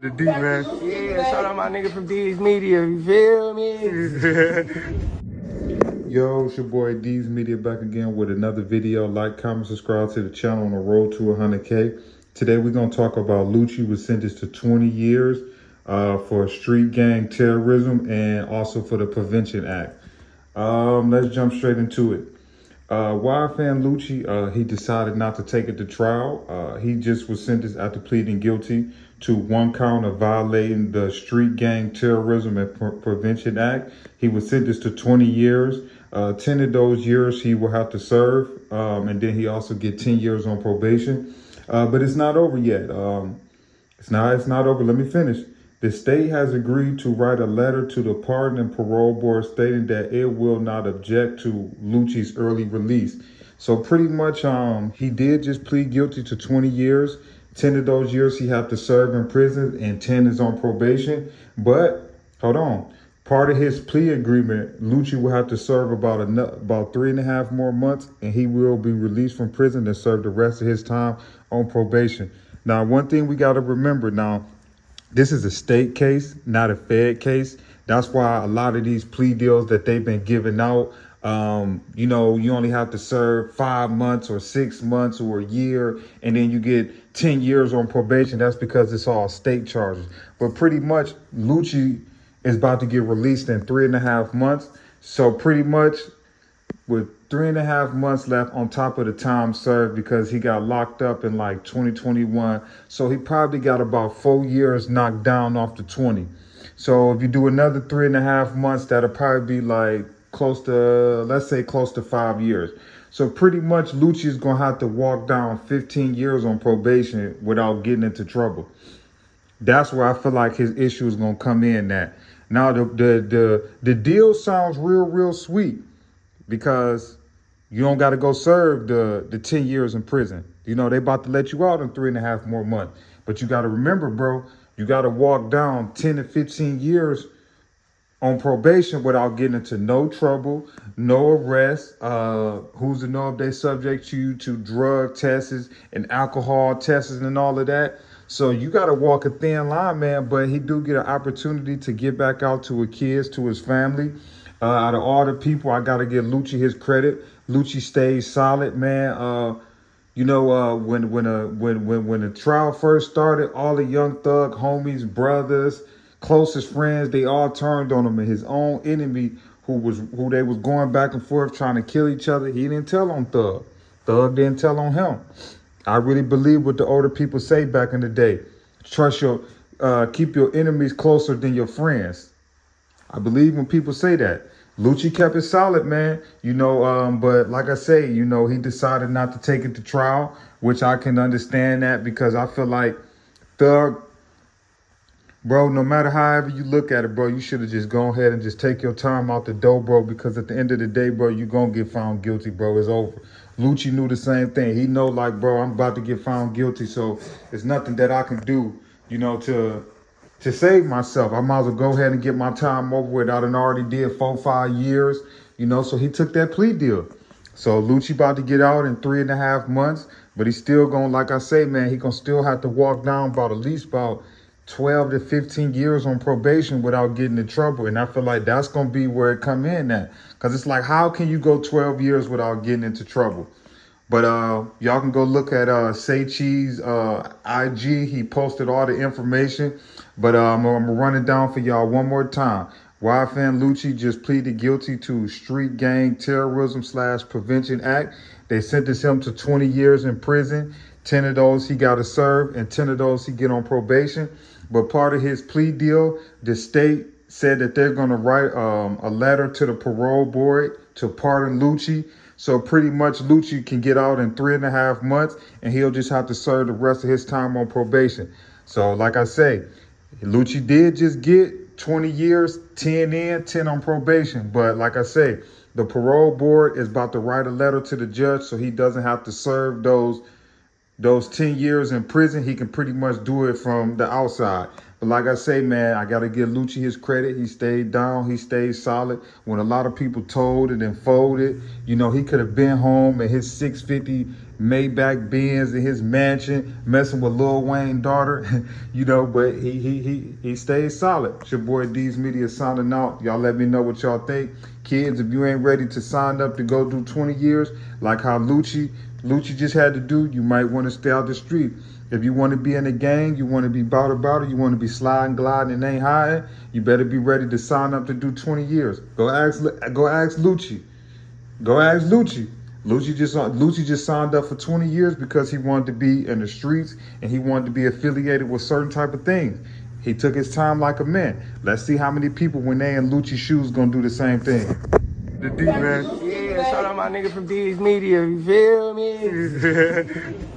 The D, man. Yeah, shout out my nigga from D's Media, you feel me? Yo, it's your boy D's Media back again with another video. Like, comment, subscribe to the channel on the road to 100K. Today we're going to talk about Lucci was sentenced to 20 years for street gang terrorism and also for the Prevention Act. Let's jump straight into it. YFN Lucci, he decided not to take it to trial. He just was sentenced after pleading guilty to one count of violating the Street Gang Terrorism and Prevention Act. He was sentenced to 20 years. 10 of those years he will have to serve, and then he also get 10 years on probation. But it's not over yet. It's not over. Let me finish. The state has agreed to write a letter to the Pardon and Parole Board stating that it will not object to Lucci's early release. So pretty much he did just plead guilty to 20 years. 10 of those years he have to serve in prison and 10 is on probation. But hold on. Part of his plea agreement, Lucci will have to serve about 3.5 more months, and he will be released from prison and serve the rest of his time on probation. Now, one thing we got to remember now, this is a state case, not a Fed case. That's why a lot of these plea deals that they've been giving out, you only have to serve 5 months or 6 months or a year, and then you get 10 years on probation. That's because it's all state charges. But pretty much Lucci is about to get released in 3.5 months. So pretty much with 3.5 months left on top of the time served, because he got locked up in like 2021. So he probably got about 4 years knocked down off the 20. So if you do another 3.5 months, that'll probably be like close to, let's say close to 5 years. So pretty much Lucci is going to have to walk down 15 years on probation without getting into trouble. That's where I feel like his issue is going to come in at. Now, the deal sounds real sweet, because you don't got to go serve the 10 years in prison. You know, they about to let you out in 3.5 more months. But you got to remember, bro, you got to walk down 10 to 15 years on probation without getting into no trouble, no arrest. Who's to know if they subject you to drug tests and alcohol tests and all of that. So you got to walk a thin line, man. But he do get an opportunity to get back out to his kids, to his family. Out of all the people, I got to give Lucci his credit. Lucci stays solid, man. When the trial first started, all the Young Thug homies, brothers, closest friends, they all turned on him. And his own enemy, who they was going back and forth trying to kill each other, he didn't tell on Thug. Thug didn't tell on him. I really believe what the older people say back in the day. Keep your enemies closer than your friends. I believe when people say that. Lucci kept it solid, man. But like I say, he decided not to take it to trial, which I can understand that, because I feel like Thug, bro, no matter however you look at it, bro, you should have just gone ahead and just take your time out the door, bro, because at the end of the day, bro, you're going to get found guilty, bro. It's over. Lucci knew the same thing. He know, like, bro, I'm about to get found guilty, so there's nothing that I can do, to save myself. I might as well go ahead and get my time over with. I done already did 4-5 years, so he took that plea deal. So Lucci about to get out in 3.5 months, but he's still going, like I say, man, he going to still have to walk down at least about 12 to 15 years on probation without getting in trouble. And I feel like that's going to be where it come in at. Because it's like, how can you go 12 years without getting into trouble? But y'all can go look at Say Cheese IG. He posted all the information. But I'm going to run it down for y'all one more time. YFN Lucci just pleaded guilty to Street Gang Terrorism / Prevention Act. They sentenced him to 20 years in prison. 10 of those he got to serve, and 10 of those he get on probation. But part of his plea deal, the state said that they're going to write a letter to the parole board to pardon Lucci. So pretty much Lucci can get out in 3.5 months, and he'll just have to serve the rest of his time on probation. So like I say, Lucci did just get 20 years, 10 in, 10 on probation. But like I say, the parole board is about to write a letter to the judge so he doesn't have to serve those 10 years in prison. He can pretty much do it from the outside. But like I say, man, I got to give Lucci his credit. He stayed down. He stayed solid. When a lot of people told it and folded, you know, he could have been home in his 650 Maybach Benz in his mansion, messing with Lil Wayne's daughter, you know, but he stayed solid. It's your boy D's Media signing out. Y'all let me know what y'all think. Kids, if you ain't ready to sign up to go do 20 years, like how Lucci just had to do, you might want to stay out the street. If you want to be in a gang, you want to be about it, you want to be sliding, gliding, and ain't hiding, you better be ready to sign up to do 20 years. Go ask Lucci. Go ask Lucci. Lucci just signed up for 20 years because he wanted to be in the streets and he wanted to be affiliated with certain type of things. He took his time like a man. Let's see how many people when they in Lucci's shoes gonna do the same thing. The D, man. Yeah, shout out my nigga from D's Media, you feel me?